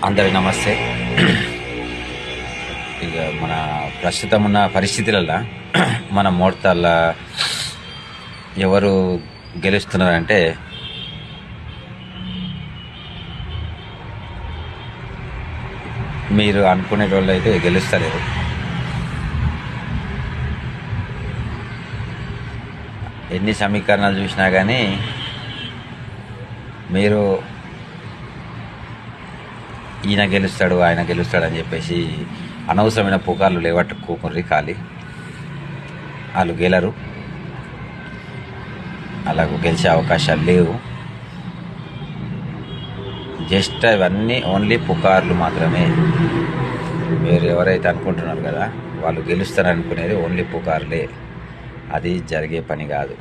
అందరికి నమస్తే. ఇక మన ప్రస్తుతం ఉన్న పరిస్థితులలో మన మోడతాళ్ళ ఎవరు గెలుస్తున్నారంటే మీరు అనుకునే వాళ్ళు అయితే గెలుస్తలేరు. ఎన్ని సమీకరణాలు చూసినా కానీ మీరు ఈయన గెలుస్తాడు ఆయన గెలుస్తాడు అని చెప్పేసి అనవసరమైన పుకార్లు లేవట్టుకోకుర్రి ఖాళీ. వాళ్ళు గెలరు, అలాగూ గెలిచే అవకాశాలు లేవు. జస్ట్ అవన్నీ ఓన్లీ పుకార్లు మాత్రమే. మీరు ఎవరైతే అనుకుంటున్నారు కదా వాళ్ళు గెలుస్తారనుకునేది ఓన్లీ పుకార్లే, అది జరిగే పని కాదు.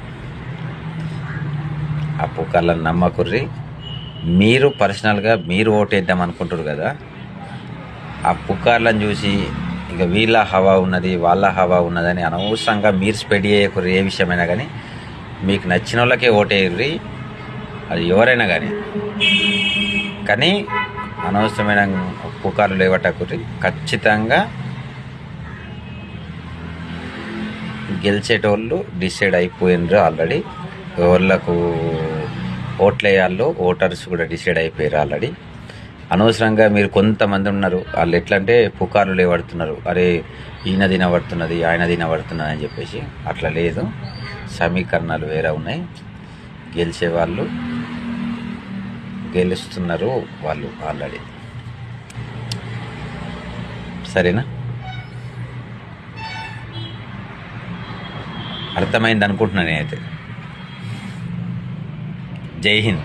ఆ పుకార్లను నమ్మకుర్రి. మీరు పర్సనల్గా మీరు ఓటేద్దాం అనుకుంటారు కదా, ఆ పుకార్లను చూసి ఇక వీళ్ళ హవా ఉన్నది వాళ్ళ హవా ఉన్నదని అనవసరంగా మీరు స్ప్రెడ్ చేయకూడదు. ఏ విషయమైనా కానీ మీకు నచ్చిన వాళ్ళకే ఓటేయర్రి, అది ఎవరైనా కానీ అనవసరమైన పుకార్లు లేవటకుర్రి. ఖచ్చితంగా గెలిచేటోళ్ళు డిసైడ్ అయిపోయినరు ఆల్రెడీ. ఎవరికి ఓట్లేయాల్లో ఓటర్స్ కూడా డిసైడ్ అయిపోయారు ఆల్రెడీ. అనవసరంగా మీరు కొంతమంది ఉన్నారు, వాళ్ళు ఎట్లా అంటే పుకార్లు లేవడుతున్నారు, అరే ఈయన తినబడుతున్నది ఆయన తినబడుతున్నది అని చెప్పేసి. అట్లా లేదు, సమీకరణాలు వేరే ఉన్నాయి. గెలిచేవాళ్ళు గెలుస్తున్నారు వాళ్ళు ఆల్రెడీ. సరేనా? అర్థమైంది అనుకుంటున్నాను నేనైతే. జై హింద్.